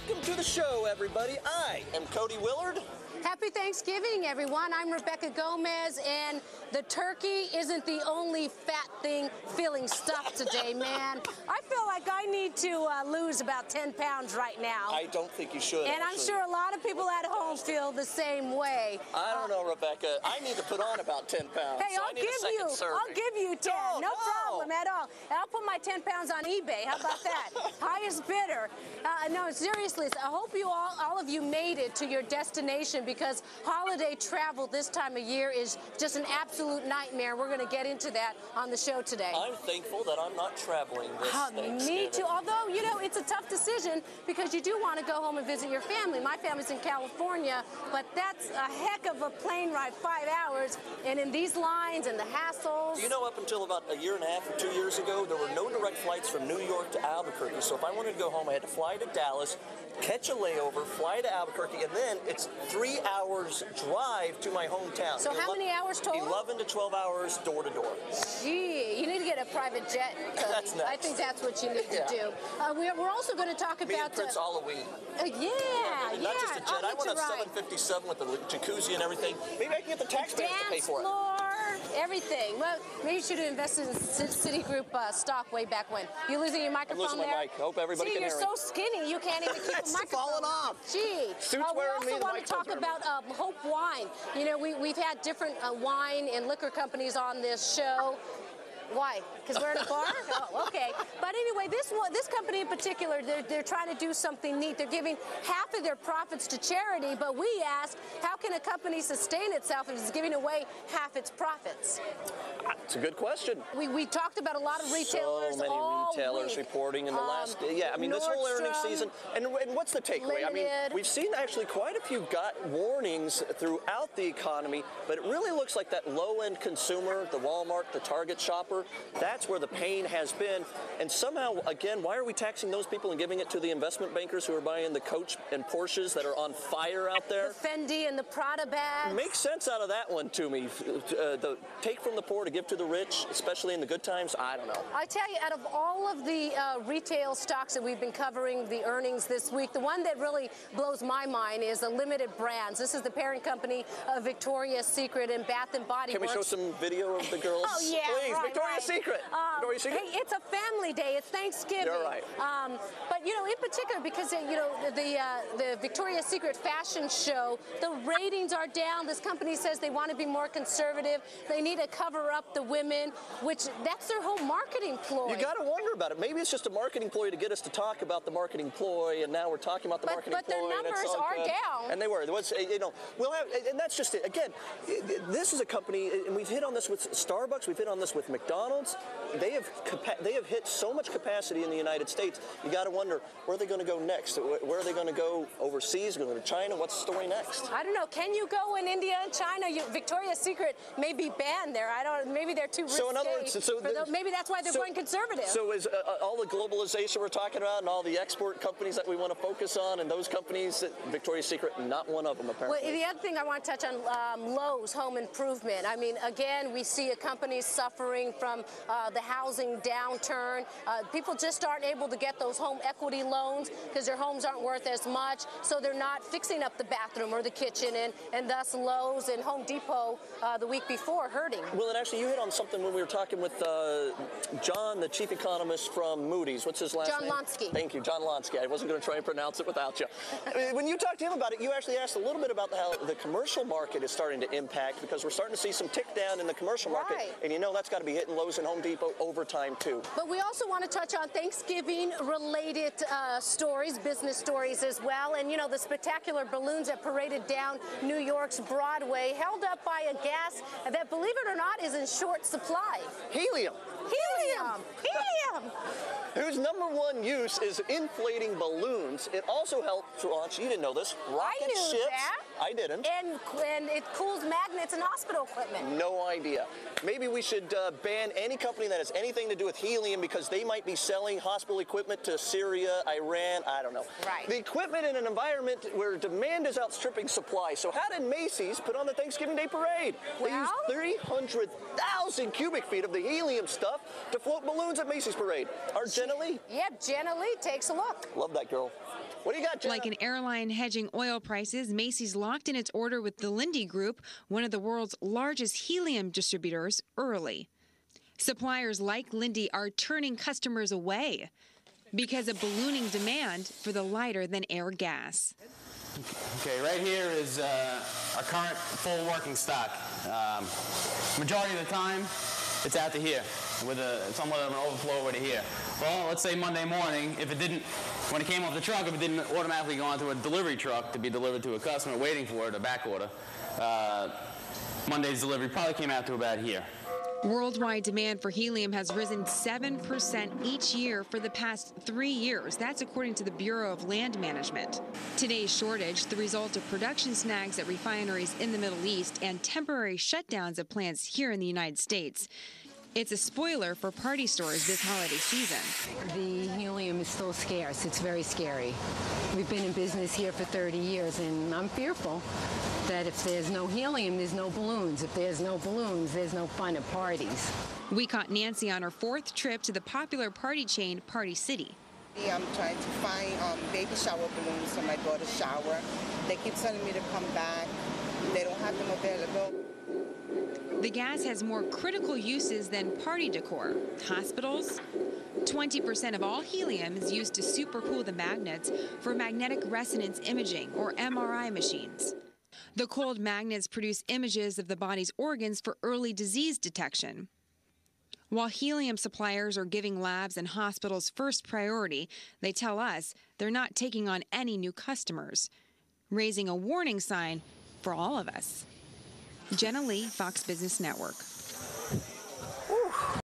Welcome to the show, everybody. I am Cody Willard. Happy Thanksgiving, everyone. I'm Rebecca Gomez, and the turkey isn't the only fat thing feeling stuffed today, man. I feel like I need to lose about 10 pounds right now. I don't think you should. And I'm sure a lot of people at home feel the same way. I don't know, Rebecca. I need to put on about 10 pounds. Hey, so I'll give you 10. No problem at all. And I'll put my 10 pounds on eBay. How about that? Highest bidder. No, seriously, I hope you all of you made it to your destination, because holiday travel this time of year is just an absolute nightmare. We're going to get into that on the show today. I'm thankful that I'm not traveling this Thanksgiving. Me too. Although, you know, it's a tough decision because you do want to go home and visit your family. My family's in California, but that's a heck of a plane ride, 5 hours, and in these lines and the hassles. Do you know, up until about a year and a half or 2 years ago, there were no direct flights from New York to Albuquerque. So if I wanted to go home, I had to fly to Dallas, catch a layover, fly to Albuquerque, and then it's 3 hours drive to my hometown. So how many hours total? 11 to 12 hours door to door. Gee, you need to get a private jet, Cody. That's next. I think that's what you need to do. We're also going to talk Me about and Prince Halloween. Not just a jet. I want a 757 with the jacuzzi and everything. Maybe I can get the taxpayers to pay for it. Everything. Well, maybe you should have invested in Citigroup stock way back when. You losing your microphone I'm losing my mic. Hope everybody can hear me. See, you're so skinny, you can't even keep a microphone. It's falling off. Gee. Suits we wearing me, also want to talk about Hope Wine. You know, we've had different wine and liquor companies on this show. Why? Because we're in a bar? Oh, okay. But anyway, this company in particular, they're trying to do something neat. They're giving half of their profits to charity, but we asked, how can a company sustain itself if it's giving away half its profits? It's a good question. We talked about a lot of retailers. So many retailers reporting in the last day. Yeah, I mean, this whole earnings season. And what's the takeaway? I mean, we've seen actually quite a few warnings throughout the economy, but it really looks like that low-end consumer, the Walmart, the Target shopper, that's where the pain has been. And somehow, again, why are we taxing those people and giving it to the investment bankers who are buying the Coach and Porsches that are on fire out there? The Fendi and the Prada bags. Makes sense out of that one to me. The take from the poor to give to the rich, especially in the good times, I don't know. I tell you, out of all of the retail stocks that we've been covering the earnings this week, the one that really blows my mind is the Limited Brands. This is the parent company of Victoria's Secret and Bath & Body Works. Can we show some video of the girls? Oh, yeah, please, right, Victoria's Secret. Victoria's Secret? Hey, it's a family day. It's Thanksgiving. You're right. But, you know, in particular, because, you know, the Victoria's Secret fashion show, the ratings are down. This company says they want to be more conservative. They need to cover up the women, which that's their whole marketing ploy. You got to wonder about it. Maybe it's just a marketing ploy to get us to talk about the marketing ploy, and now we're talking about the marketing ploy. But their numbers are down. And they were. There was, you know, and that's just it. Again, this is a company, and we've hit on this with Starbucks. We've hit on this with McDonald's. They have hit so much capacity in the United States. You got to wonder, where are they going to go next? Where are they going to go overseas? Going to China? What's the story next? I don't know. Can you go in India and China? Victoria's Secret may be banned there. I don't. Maybe they're too risky. So in other words, maybe that's why they're going conservative. So is all the globalization we're talking about and all the export companies that we want to focus on, and those companies, Victoria's Secret, not one of them apparently. Well, the other thing I want to touch on, Lowe's Home Improvement. I mean, again, we see a company suffering from the housing downturn. People just aren't able to get those home equity loans because their homes aren't worth as much, so they're not fixing up the bathroom or the kitchen, and thus Lowe's and Home Depot the week before hurting. Well, and actually, you hit on something when we were talking with John, the chief economist from Moody's. What's his last name? John Lonsky. Thank you, John Lonsky. I wasn't going to try and pronounce it without you. When you talked to him about it, you actually asked a little bit about how the commercial market is starting to impact, because we're starting to see some tick down in the commercial market, and you know that's got to be hitting Lowe's and Home Depot over time too. But we also want to touch on Thanksgiving-related stories, business stories as well, and you know the spectacular balloons that paraded down New York's Broadway, held up by a gas that, believe it or not, is in short supply. Helium. Helium. Helium. Whose number one use is inflating balloons. It also helps launch, you didn't know this, rocket ships. I knew that. I didn't. And it cools magnets and hospital equipment. No idea. Maybe we should ban any company that has anything to do with helium, because they might be selling hospital equipment to Syria, Iran, I don't know. Right. The equipment in an environment where demand is outstripping supply. So how did Macy's put on the Thanksgiving Day Parade? They used 300,000 cubic feet of the helium stuff to float balloons at Macy's Parade. Our Jen Jenna Lee. Yep, Jenna Lee takes a look. Love that girl. What do you got, Jenna? Like an airline hedging oil prices, Macy's locked in its order with the Linde Group, one of the world's largest helium distributors, early. Suppliers like Linde are turning customers away because of ballooning demand for the lighter-than-air gas. Okay, right here is our current full working stock. Majority of the time, it's out to here, with somewhat of an overflow over to here. Well, let's say Monday morning, when it came off the truck, if it didn't automatically go onto a delivery truck to be delivered to a customer waiting for it, a back order, Monday's delivery probably came out to about here. Worldwide demand for helium has risen 7% each year for the past 3 years. That's according to the Bureau of Land Management. Today's shortage, the result of production snags at refineries in the Middle East and temporary shutdowns of plants here in the United States. It's a spoiler for party stores this holiday season. The helium is so scarce. It's very scary. We've been in business here for 30 years, and I'm fearful that if there's no helium, there's no balloons. If there's no balloons, there's no fun at parties. We caught Nancy on her 4th trip to the popular party chain Party City. I'm trying to find baby shower balloons for my daughter's shower. They keep telling me to come back. They don't have them available. The gas has more critical uses than party decor. Hospitals. 20% of all helium is used to supercool the magnets for magnetic resonance imaging, or MRI machines. The cold magnets produce images of the body's organs for early disease detection. While helium suppliers are giving labs and hospitals first priority, they tell us they're not taking on any new customers, raising a warning sign for all of us. Jenna Lee, Fox Business Network.